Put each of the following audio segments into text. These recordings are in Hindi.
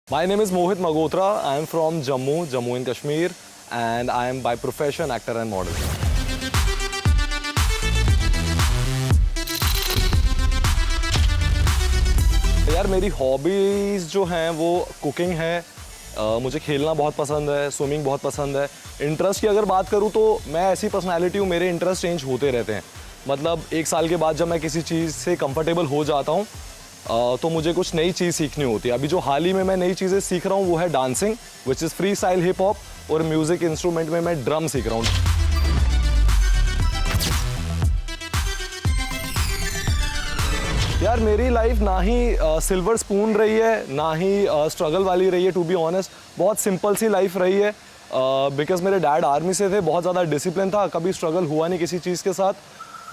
My name is Mohit Magotra. I am from Jammu and Kashmir, and I am by profession actor and model. यार मेरी हॉबीज़ जो हैं वो कुकिंग है, मुझे खेलना बहुत पसंद है, स्विमिंग बहुत पसंद है। इंटरेस्ट की अगर बात करूँ तो मैं ऐसी पर्सनालिटी हूँ, मेरे इंटरेस्ट चेंज होते रहते हैं। मतलब एक साल के बाद जब मैं किसी चीज़ से कंफर्टेबल हो जाता हूँ तो मुझे कुछ नई चीज़ सीखनी होती है। अभी जो हाल ही में मैं नई चीज़ें सीख रहा हूँ वो है dancing, which is free style hip hop, और म्यूज़िक इंस्ट्रूमेंट में मैं ड्रम सीख रहा हूँ। यार मेरी लाइफ ना ही सिल्वर स्पून रही है, ना ही स्ट्रगल वाली रही है। टू बी ऑनेस्ट बहुत सिंपल सी लाइफ रही है, बिकॉज मेरे डैड आर्मी से थे, बहुत ज़्यादा डिसिप्लिन था, कभी स्ट्रगल हुआ नहीं किसी चीज़ के साथ।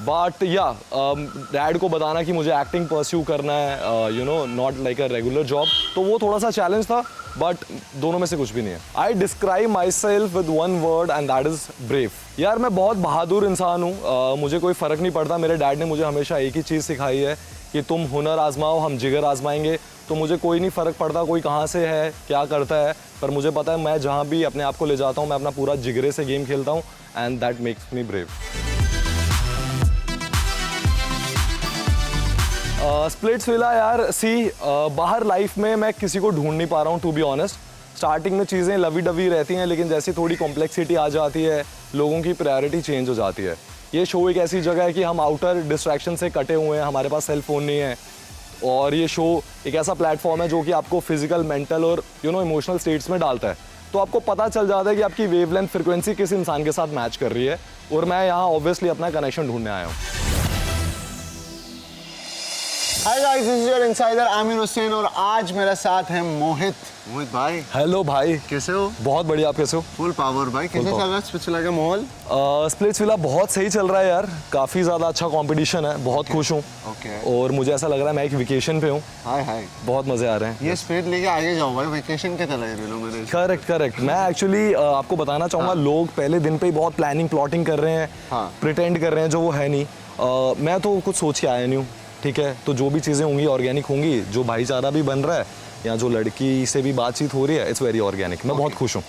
बट या डैड को बताना कि मुझे एक्टिंग परस्यू करना है, you know, not like a regular job, तो वो थोड़ा सा चैलेंज था, बट दोनों में से कुछ भी नहीं है। आई describe my self with one word and that is brave. यार मैं बहुत बहादुर इंसान हूँ, मुझे कोई फ़र्क नहीं पड़ता। मेरे डैड ने मुझे हमेशा एक ही चीज़ सिखाई है कि तुम हुनर आजमाओ, हम जिगर आजमाएंगे। तो मुझे कोई नहीं फ़र्क पड़ता कोई कहाँ से है, क्या करता है, पर मुझे पता है मैं जहाँ भी अपने आप को ले जाता हूँ, मैं अपना पूरा जिगरे से गेम खेलता हूँ, and that makes me brave. Splitsvilla यार बाहर लाइफ में मैं किसी को ढूंढ नहीं पा रहा हूँ, टू बी ऑनेस्ट। स्टार्टिंग में चीज़ें लवी डवी रहती हैं, लेकिन जैसी थोड़ी कॉम्प्लेक्सिटी आ जाती है, लोगों की प्रायोरिटी चेंज हो जाती है। ये शो एक ऐसी जगह है कि हम आउटर डिस्ट्रैक्शन से कटे हुए हैं, हमारे पास सेल फ़ोन नहीं है, और ये शो एक ऐसा प्लेटफॉर्म है जो कि आपको फिजिकल, मेंटल और इमोशनल स्टेट्स में डालता है। तो आपको पता चल जाता है कि आपकी वेवलेंथ फ्रिक्वेंसी किस इंसान के साथ मैच कर रही है, और मैं यहाँ ऑब्वियसली अपना कनेक्शन ढूंढने आया हूँ। Hi guys, this is your insider Aamir Hussain, और आज मेरे साथ है मोहित भाई। हेलो भाई, कैसे हो? बहुत बढ़िया, आप कैसे हो? फुल पावर भाई। कैसे चल रहा है स्प्लिट्सविला का माहौल? स्प्लिट्सविला बहुत सही चल रहा है यार, काफ़ी ज़्यादा अच्छा कंपटीशन है, बहुत खुश हूँ। और मुझे ऐसा लग रहा है मैं एक वेकेशन पे हूँ। हाय बहुत मज़े आ रहे हैं। ये स्पिरिट लेके आगे जाओ भाई, वेकेशन के तरह रह लो मेरे। करेक्ट। मैं एक्चुअली आपको बताना चाहूँगा, लोग पहले दिन पे ही बहुत प्लानिंग प्लॉटिंग कर रहे हैं, प्रिटेंड कर रहे हैं जो वो है नहीं। मैं तो कुछ सोच के आया नहीं हूँ, ठीक है। तो जो भी चीज़ें होंगी ऑर्गेनिक होंगी, जो भाईचारा भी बन रहा है या जो लड़की से भी बातचीत हो रही है, इट्स वेरी ऑर्गेनिक। मैं बहुत खुश हूँ।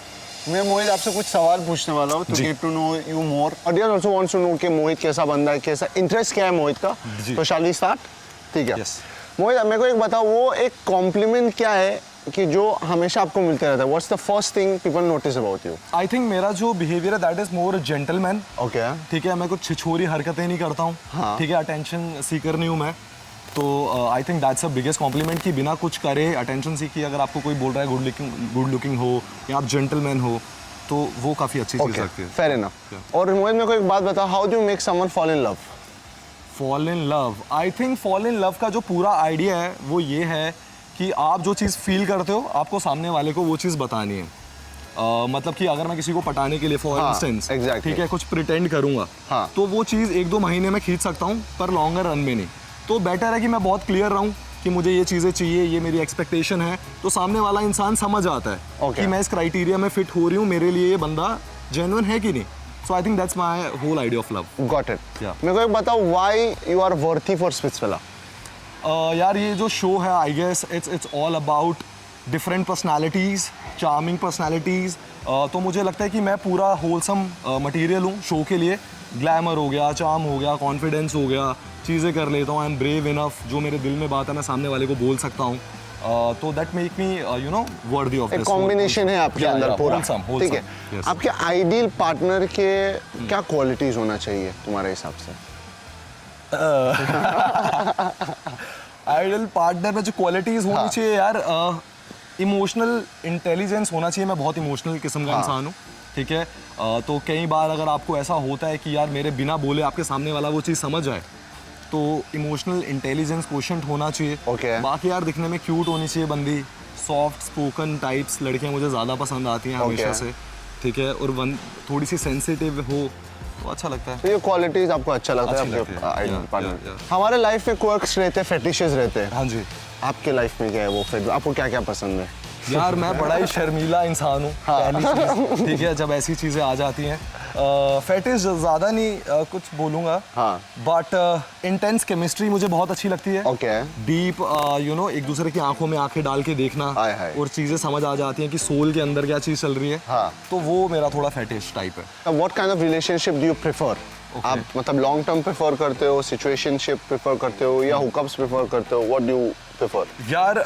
मैं मोहित आपसे कुछ सवाल पूछने वाला हूँ, to get to know you more. Audience also wants to know कि मोहित कैसा बंदा है, कैसा इंटरेस्ट क्या है मोहित का। तो शैल वी स्टार्ट? ठीक है। मोहित मेरे को एक बताओ, वो एक कॉम्प्लीमेंट क्या है कि जो हमेशा आपको मिलते रहता है? What's the first thing people notice about you? I think मेरा जो बिहेवियर है that is more gentleman. Okay, ठीक है। मैं कुछ छिछोरी हरकतें नहीं करता हूँ, ठीक है। अटेंशन सीकर नहीं हूँ मैं, तो आई think that's a biggest complement कि बिना कुछ करे अटेंशन सीखी। अगर आपको कोई बोल रहा है गुड लुकिंग हो या आप जेंटलमैन हो, तो वो काफ़ी अच्छी चीज़ लगती है। Fair enough. और मोहित मेरे को एक बात बताओ, how do you make someone fall in love? Fall in love, I think fall in love का जो पूरा आइडिया है वो ये है कि आप जो चीज़ फील करते हो, आपको सामने वाले को वो चीज़ बतानी है। मतलब कि अगर मैं किसी को पटाने के लिए फॉर इंस्टेंस, ठीक है, कुछ प्रिटेंड करूँगा, तो वो चीज़ 1-2 महीने में खींच सकता हूँ, पर लॉन्गर रन में नहीं। तो बेटर है कि मैं बहुत क्लियर रहूँ कि मुझे ये चीज़ें चाहिए, ये मेरी एक्सपेक्टेशन है, तो सामने वाला इंसान समझ आता है कि मैं इस क्राइटेरिया में फिट हो रही हूँ, मेरे लिए ये बंदा जेन्युइन है कि नहीं। So I think that's my whole idea of love. Got it. मेरे को एक बताओ, why you are worthy for Splitsvilla? यार ये जो शो है, I guess it's all about different personalities, charming personalities. तो मुझे लगता है कि मैं पूरा होलसम मटीरियल हूँ शो के लिए। ग्लैमर हो गया, चार्म हो गया, कॉन्फिडेंस हो गया, चीज़ें कर लेता हूँ। आई एम ब्रेव इनफ, जो मेरे दिल में बात है मैं सामने वाले को बोल सकता हूँ। तो that make me worthy of this. Combination है आपके अंदर पूरा, ठीक है। आपके आइडियल पार्टनर के क्या क्वालिटीज होना चाहिए तुम्हारे हिसाब से? आइडियल पार्टनर में जो क्वालिटीज होनी चाहिए यार, इमोशनल इंटेलिजेंस होना चाहिए। मैं बहुत इमोशनल किस्म का इंसान हूँ, ठीक है। तो कई बार अगर आपको ऐसा होता है कि यार मेरे बिना बोले आपके सामने वाला वो चीज़ समझ जाए, तो इमोशनल इंटेलिजेंस क्वोशंट होना चाहिए। बाकी यार दिखने में क्यूट होनी चाहिए बंदी, सॉफ्ट स्पोकन टाइप्स लड़कियां मुझे ज़्यादा पसंद आती हैं हमेशा से, ठीक है। और थोड़ी सी सेंसिटिव हो तो अच्छा लगता है। तो ये क्वालिटीज आपको अच्छा लगता है आपके आइडियल पार्टनर? हमारे लाइफ में क्वर्क्स रहते हैं, फेटिशेस रहते हैं। हाँ जी। आपके लाइफ में क्या है वो? आपको क्या क्या पसंद है? यार मैं बड़ा ही शर्मीला इंसान हूँ, पहली चीज़, ठीक है। जब ऐसी चीज़ें आ जाती हैं फेटिश ज़्यादा नहीं कुछ बोलूँगा, हाँ। बट इंटेंस केमिस्ट्री मुझे बहुत अच्छी लगती है। ओके। डीप यू नो एक दूसरे की आंखों में आंखें डाल के देखना हाय हाय। और चीज़ें समझ आ जाती हैं कि सोल के अंदर क्या चीज़ चल रही है। हाँ। तो वो मेरा थोड़ा फेटिश टाइप है। What kind of relationship do you prefer? आप मतलब लॉन्ग टर्म प्रेफर करते हो, सिचुएशनशिप प्रेफर करते हो या हुकअप्स प्रेफर करते हो? What do you prefer? यार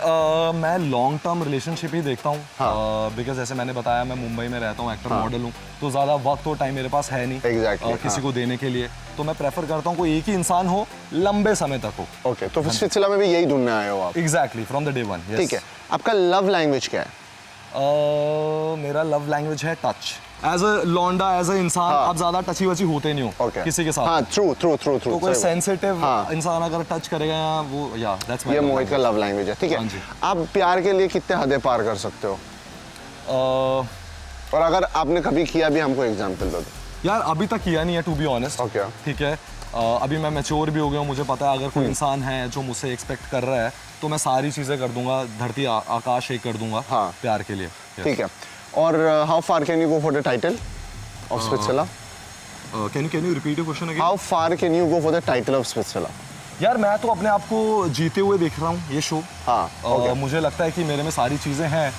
मैं लॉन्ग टर्म रिलेशनशिप ही देखता हूँ, हाँ। बिकॉज जैसे मैंने बताया मैं मुंबई में रहता हूँ, एक्टर मॉडल हूँ, तो ज़्यादा वक्त और टाइम मेरे पास है नहीं Exactly, किसी को देने के लिए। तो मैं प्रेफर करता हूँ कोई एक ही इंसान हो, लंबे समय तक हो। ओके, तो इस सिलसिला में भी यही ढूंढने आए हो आप? Exactly from the day one. ठीक है। आपका लव लैंग्वेज क्या है? मेरा लव लैंग्वेज है टच। एज अ लौंडा, एज अ इंसान, हाँ। आप ज्यादा टची वची होते नहीं हो ओके। किसी के साथ। हाँ, ट्रू ट्रू ट्रू ट्रू। तो कोई सेंसिटिव हाँ। इंसान अगर टच करेगा या वो, या दैट्स माय ये मोहित का लव लैंग्वेज है। ठीक हाँ जी। है। आप प्यार के लिए कितने हदें पार कर सकते हो? और अगर आपने कभी किया भी, हमको एग्जांपल दो। यार अभी तक किया नहीं है, टू बी ऑनेस्ट। ओके। ठीक है। अभी मैं मैच्योर भी हो गया हूँ, मुझे पता है अगर कोई इंसान है जो मुझसे एक्सपेक्ट कर रहा है तो मैं सारी चीज़ें कर दूंगा, धरती आकाश एक कर दूंगा हाँ। प्यार के लिए। ठीक है। और how far can you go for the title of Splitsvilla? Can you repeat your question again? How far can you go for the title of Splitsvilla? यार मैं तो अपने आप को जीते हुए देख रहा हूँ ये शो। हाँ, मुझे लगता है कि मेरे में सारी चीज़ें हैं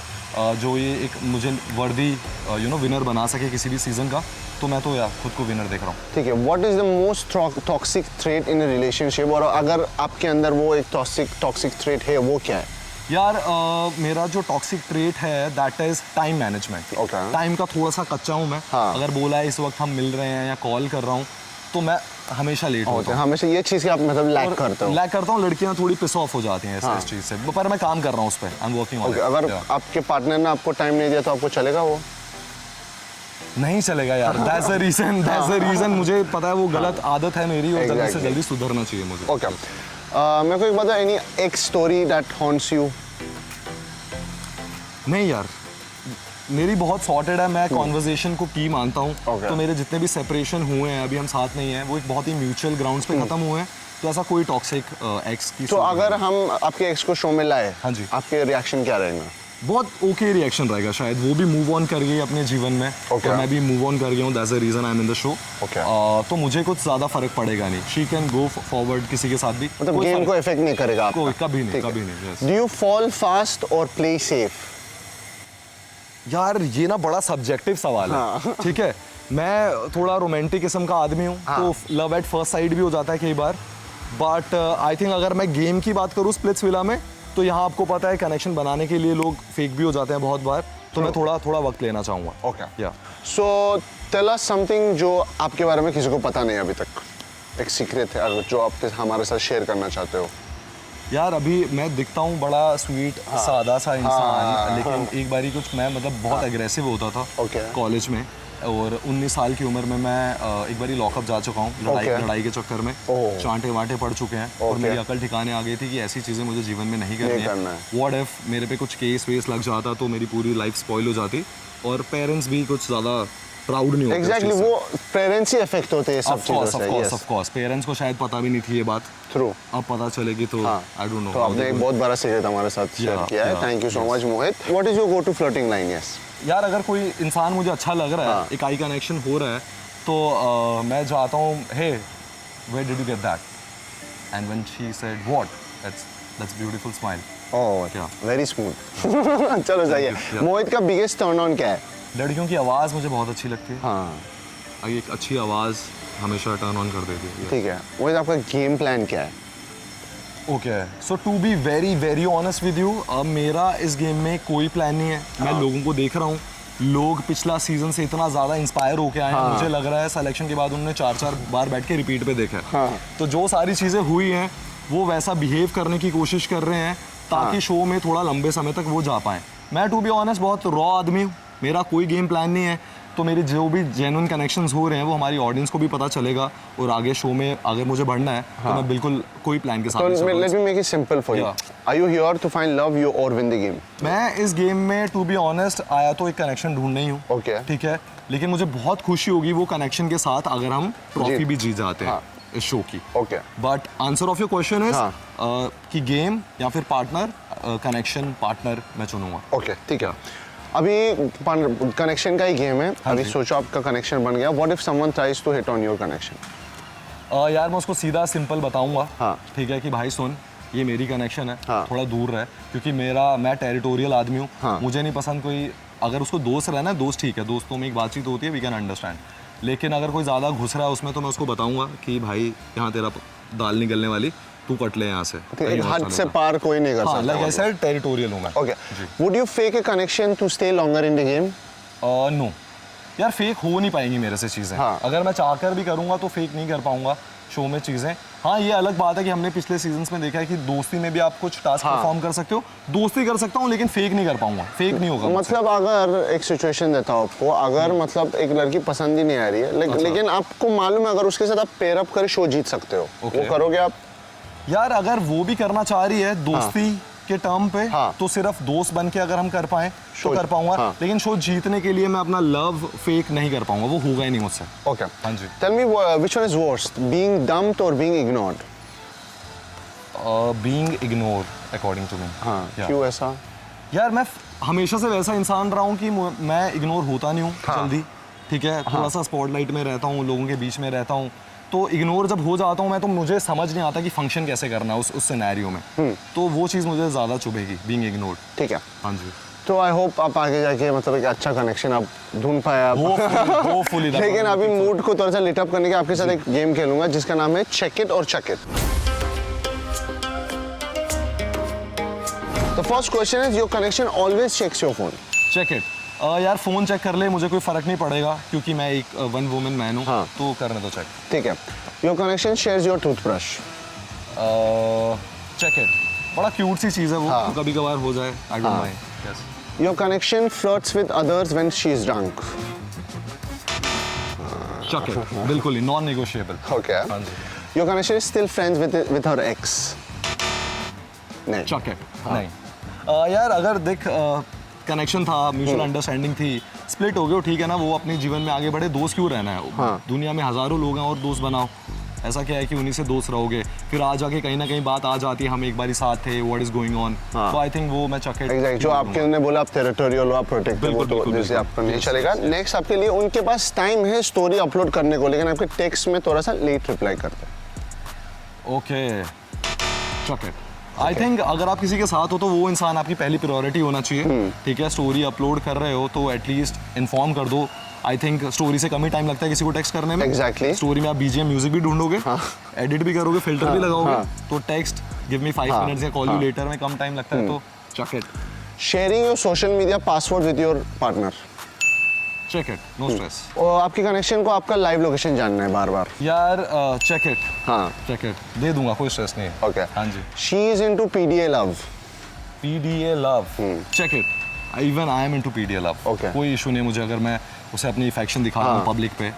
जो ये एक मुझे वर्दी यू नो विनर बना सके किसी भी सीज़न का। तो मैं तो यार खुद को विनर देख रहा हूँ। ठीक है। What is the most toxic threat in a relationship? और अगर आपके अंदर वो एक टॉक्सिक थ्रेट है, वो क्या है? यार मेरा जो टॉक्सिक ट्रेट है that is time management. Okay. Time का थोड़ा सा कच्चा हूँ मैं। हाँ। अगर बोला है इस वक्त हम मिल रहे हैं या कॉल कर रहा हूँ तो मैं हमेशा लेट होता हूँ। हमेशा ये चीज़ की आप मतलब लैक करते हो? लैक करता हूँ। लड़कियाँ थोड़ी पिस ऑफ हो जाती हैं इस चीज़ से, पर मैं काम कर रहा हूँ उस पर। I am working on it. अगर आपके पार्टनर ने आपको टाइम नहीं दिया तो आपको चलेगा वो? नहीं चलेगा यार। That's the reason. मुझे पता है वो गलत आदत है मेरी और जल्दी से जल्दी सुधरना चाहिए मुझे। ओके। मेरे को एक बात है, एनी एक स्टोरी दैट हॉन्ट्स यू? नहीं यार, मेरी बहुत सॉर्टेड है। मैं कॉन्वर्जेशन को की मानता हूँ। Okay. तो मेरे जितने भी सेपरेशन हुए हैं, अभी हम साथ नहीं हैं, वो एक बहुत ही म्यूचुअल ग्राउंड्स पे खत्म हुए हैं। तो ऐसा कोई टॉक्सिक एक्स की तो अगर हम आपके एक्स को शो में लाए, हाँ जी, आपके रिएक्शन क्या रहेगा? बहुत ओके रिएक्शन रहेगा शायद। वो भी मूव ऑन कर गई अपने जीवन में। Okay. और मैं भी मूव ऑन कर गया हूँ। That's the reason I am in the show. Okay. तो मुझे कुछ ज़्यादा फर्क पड़ेगा नहीं। शी कैन गो फॉरवर्ड किसी के साथ भी। मतलब कोई गेम फर्क- को इफेक्ट नहीं करेगा आपका? कोई कभी नहीं, ठीक है। कभी नहीं। yes. Do you fall fast और प्ले सेफ? यार ये ना बड़ा सब्जेक्टिव सवाल है। ठीक है। मैं थोड़ा रोमांटिक किस्म का आदमी हूँ। तो लव एट फर्स्ट साइड भी हो जाता है कई बार। बट आई थिंक अगर मैं गेम की बात करूँ स्प्लिट्सविला में, तो यहाँ आपको पता है कनेक्शन बनाने के लिए लोग फेक भी हो जाते हैं बहुत बार। तो मैं थोड़ा वक्त लेना चाहूँगा। ओके। या सो टेल अस समथिंग जो आपके बारे में किसी को पता नहीं अभी तक, एक सीक्रेट है अगर जो आप हमारे साथ शेयर करना चाहते हो। यार अभी मैं दिखता हूँ बड़ा स्वीट सादा सा इंसान, लेकिन एक बारी कुछ मैं मतलब बहुत एग्रेसिव होता था Okay. कॉलेज में। और 19 साल की उम्र में मैं एक बारी लॉकअप जा चुका हूँ Okay. लड़ाई के चक्कर में। ओह। चांटे वांटे पड़ चुके हैं और Okay. मेरी अकल ठिकाने आ गई थी कि ऐसी चीज़ें मुझे जीवन में नहीं करनी करना है। है। व्हाट इफ मेरे पे कुछ केस वेस लग जाता तो मेरी पूरी लाइफ स्पॉइल हो जाती और पेरेंट्स भी कुछ ज़्यादा प्राउड नहीं होते। एग्जैक्टली, वो पेरेंट्स ही इफेक्ट होते हैं सब चीज़ों से। ऑफ कोर्स पेरेंट्स को शायद पता भी नहीं थी ये बात। ट्रू। अब पता चलेगी तो आई डोंट नो। तो आपने एक बहुत बड़ा सीक्रेट हमारे साथ शेयर किया है। Thank you so much Mohit. What is your go to flirting line? Yes यार अगर कोई इंसान मुझे अच्छा लग रहा है, एक आई कनेक्शन हो रहा है, तो मैं जाता हूँ, hey where did you get that? And when she said what, that's beautiful smile. Oh, क्या? Very smooth. चलो जाइए। मोहित का बिगेस्ट टर्न ऑन क्या है? लड़कियों की आवाज़ मुझे बहुत अच्छी लगती है। हाँ, एक अच्छी आवाज़ हमेशा टर्न ऑन कर देती है। ठीक है। मोहित आपका गेम प्लान क्या है? Okay, so to be very very honest with you, मेरा इस गेम में कोई प्लान नहीं है। मैं लोगों को देख रहा हूँ, लोग पिछला सीजन से इतना ज़्यादा इंस्पायर होके आए हैं। मुझे लग रहा है सिलेक्शन के बाद उन्होंने 4-4 बार बैठ के रिपीट पे देखा है। तो जो सारी चीज़ें हुई हैं वो वैसा बिहेव करने की कोशिश कर रहे हैं ताकि शो में थोड़ा लंबे समय तक वो जा पाएँ। मैं टू बी ऑनेस्ट बहुत रॉ आदमी हूँ, मेरा कोई गेम प्लान नहीं है। तो मेरे जो भी जेन्युइन कनेक्शंस हो रहे हैं वो हमारी ऑडियंस को भी पता चलेगा और आगे शो में अगर मुझे बढ़ना है तो मैं बिल्कुल कोई प्लान के साथ नहीं तो चलूंगा। Let me make it simple for you. Are you here to find love you or win the game? मैं इस गेम में टू बी ऑनेस्ट आया तो एक कनेक्शन ढूंढने ही हूँ। Okay. ठीक है, लेकिन मुझे बहुत खुशी होगी वो कनेक्शन के साथ अगर हम ट्रॉफी भी जीत जाते हैं इस शो की। Okay. But answer of your question is कि गेम या फिर पार्टनर, कनेक्शन पार्टनर मैं चुनूंगा। ओके, ठीक है। अभी कनेक्शन का ही गेम है, अभी सोचो आपका कनेक्शन बन गया, what if someone tries to hit on your connection? यार मैं उसको सीधा सिंपल बताऊंगा, हाँ। ठीक है, कि भाई सुन, ये मेरी कनेक्शन है, हाँ। थोड़ा दूर रहे, क्योंकि मैं टेरिटोरियल आदमी हूँ, हाँ। मुझे नहीं पसंद कोई, अगर उसको दोस्त रहना है, दोस्त ठीक है, दोस्तों में एक बातचीत होती है, वी कैन अंडरस्टैंड, लेकिन अगर कोई ज़्यादा घुस रहा है उसमें तो मैं उसको बताऊंगा कि भाई यहाँ तेरा दाल निकलने वाली, तू कट ले यहाँ से, एक हद से पार कोई नहीं कर हाँ, सकता। लाइक आई सेड टेरिटोरियल हूँ मैं। Okay, would you fake a connection to stay longer in the game? No यार, फेक हो नहीं पाएंगी मेरे से चीज़ें, हाँ। अगर मैं चाहकर भी करूँगा तो फेक नहीं कर पाऊंगा शो में चीज़ें। हाँ, ये अलग बात है कि हमने पिछले सीजन्स में देखा है कि दोस्ती में भी आप कुछ टास्क परफॉर्म कर सकते हो, दोस्ती कर सकता हूँ लेकिन फेक नहीं कर पाऊंगा, फेक नहीं होगा मुझसे। मतलब अगर एक सिचुएशन देता हूँ आपको, अगर मतलब एक लड़की पसंद ही नहीं आ रही है, लेकिन आपको मालूम है अगर उसके साथ आप पेयर अप कर शो जीत सकते हो, वो करोगे आप? यार अगर वो भी करना चाह रही है दोस्ती के टर्म पे, हाँ। तो सिर्फ दोस्त बन के अगर हम कर पाए तो कर पाऊंगा, हाँ। लेकिन शो जीतने के लिए मैं अपना लव फेक नहीं कर पाऊंगा, वो होगा ही नहीं मुझसे। ओके, हाँ जी। Tell me which one is worst, being dumped और being ignored? Being ignore according to me. हाँ, क्यों ऐसा? यार मैं हमेशा से वैसा इंसान रहा हूँ कि मैं इग्नोर होता नहीं हूँ जल्दी, ठीक है, थोड़ा सा स्पॉटलाइट में रहता हूँ, लोगों के बीच में रहता हूँ, तो इग्नोर जब हो जाता हूँ मैं, तो मुझे समझ नहीं आता कि फंक्शन कैसे करना है उस सिनेरियो में, तो वो चीज़ मुझे ज़्यादा चुभेगी, बीइंग इग्नोर्ड। ठीक है, हाँ जी। तो आई होप आप आगे जाके मतलब एक अच्छा कनेक्शन आप ढूंढ पाए आप। Hopefully that लेकिन one अभी मूड को थोड़ा सा लिट अप करने के आपके साथ एक गेम खेलूंगा जिसका नाम है चेक इट और chuck it. The first question is your connection always checks your phone? Check it. यार फ़ोन चेक कर ले, मुझे कोई फ़र्क नहीं पड़ेगा क्योंकि मैं एक वन वुमन मैन हूँ, हाँ। तो करने दो चेक। ठीक है, your connection shares your toothbrush? Check it, बड़ा क्यूट सी चीज़ है वो, हाँ। तो कभी कभार हो जाए, आई डोंट हाँ। Mind. Yes. Your connection flirts with others when she is drunk? Check it, बिल्कुल ही नॉन नेगोशिएबल। ओके, हाँ जी। Your connection is still friends with her ex? नहीं। चेक इट, नहीं। यार अगर देख कनेक्शन था, म्यूचुअल अंडरस्टैंडिंग थी, स्प्लिट हो गए, ठीक है ना, वो अपने जीवन में आगे बढ़े, दोस्त क्यों रहना है? हाँ। दुनिया में हज़ारों लोग हैं और दोस्त बनाओ, ऐसा क्या है कि उन्हीं से दोस्त रहोगे, फिर आ जाके कहीं ना कहीं बात आ जाती है, हम एक बार ही साथ थे, व्हाट इज गोइंग ऑन, हाँ। तो आई थिंक वो मैं चेक इट। एग्जैक्ट, जो आपके उन्होंने बोला आप टेरिटोरियल हो, आप प्रोटेक्टिव हो, बिल्कुल, तो बिल्कुल, जैसे बिल्कुल। आपका नहीं चलेगा। नेक्स्ट आपके लिए उनके पास टाइम है स्टोरी अपलोड करने को, लेकिन आपके टेक्स्ट में थोड़ा सा लेट रिप्लाई करते हैं। Okay, check it. I think अगर आप किसी के साथ हो तो वो इंसान आपकी पहली प्रायोरिटी होना चाहिए, ठीक है, स्टोरी अपलोड कर रहे हो तो एटलीस्ट इन्फॉर्म कर दो। आई थिंक स्टोरी से कम ही टाइम लगता है किसी को टेक्स्ट करने में। Exactly. स्टोरी में आप बीजीएम म्यूजिक भी ढूंढोगे, एडिट भी करोगे, फिल्टर भी लगाओगे, हाँ। तो टेक्स्ट गिव मी 5 मिनट्स या कॉल यू लेटर में कम टाइम लगता है, तो check it. Sharing your social media password with your partner? Check it, no stress. और आपके कनेक्शन को आपका लाइव लोकेशन जानना है बार बार? यार चेक इट, हाँ, चेक इट, दे दूंगा, कोई स्ट्रेस नहीं है। ओके। हाँ जी। She is into PDA love? PDA love, check it, even I am into PDA love, Okay. कोई इशू नहीं मुझे, अगर मैं उसे अपनी अफेक्शन दिखा रहा हूँ पब्लिक पे,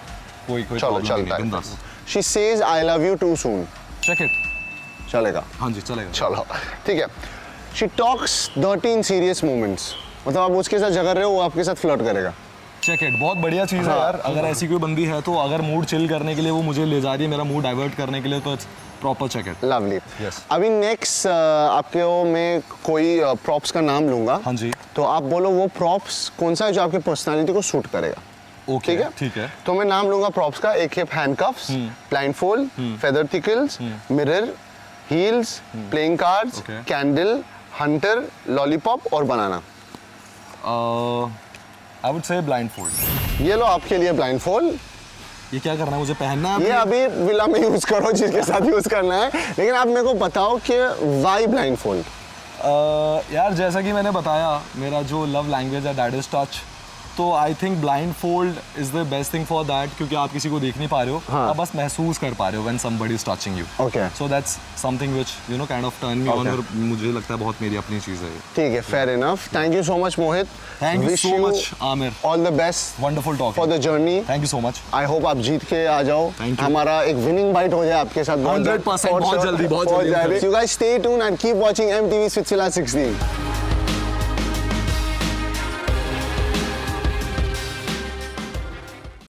कोई चलो प्रॉब्लम नहीं चलता है, है। बिंदास। She says I love you too soon? Check it, चलेगा? हाँ जी, चलेगा। चलो ठीक है। She talks dirty in serious moments, मतलब आप उसके साथ झगड़ रहे हो, वो आपके साथ फ्लर्ट करेगा? चेक इट, बहुत बढ़िया चीज़ है यार, अगर ऐसी कोई बंदी है तो अगर मूड चिल करने के लिए वो मुझे ले जा रही है, मेरा मूड डाइवर्ट करने के लिए, तो it's proper check it. Lovely. Yes. अभी नेक्स्ट आपके वो मैं कोई प्रॉप्स का नाम लूंगा, हाँ जी। तो आप बोलो वो प्रॉप्स कौन सा है जो आपकी पर्सनालिटी को सूट करेगा। ओके, ठीक है, ठीक है। तो मैं नाम लूंगा प्रॉप्स का, एक है handcuffs, blindfold, feather tickles, mirror, heels, playing cards, Okay. Candle, Hunter, lollipop और बनाना। I would say blindfold. ये लो आपके लिए ब्लाइंडफोल्ड। ये क्या करना है, मुझे पहनना है? ये अभी विला में यूज करो, जिसके साथ यूज करना है, लेकिन आप मेरे को बताओ कि वाई ब्लाइंडफोल्ड? यार जैसा कि मैंने बताया, मेरा जो लव लैंग्वेज है दैट इज टच, तो I think blind fold is the best thing for that, क्योंकि आप किसी को देख नहीं पा रहे हो, हाँ। आप बस महसूस कर पा रहे हो when somebody is touching you. Okay. So that's something which you know kind of turn me on, Okay. और मुझे लगता है बहुत मेरी अपनी चीज़ है ये। ठीक है, fair enough. Thank you so much Mohit. Thank you Wish so you much Aamir, all the best wonderful for talking, the journey. Thank you so much. I hope आप जीत के आ जाओ, Thank you. हमारा एक विनिंग बाइट हो जाए आपके साथ। 100%, बहुत जल्दी, बहुत जल्दी। You guys stay tuned and keep watching MTV Switzerland 16.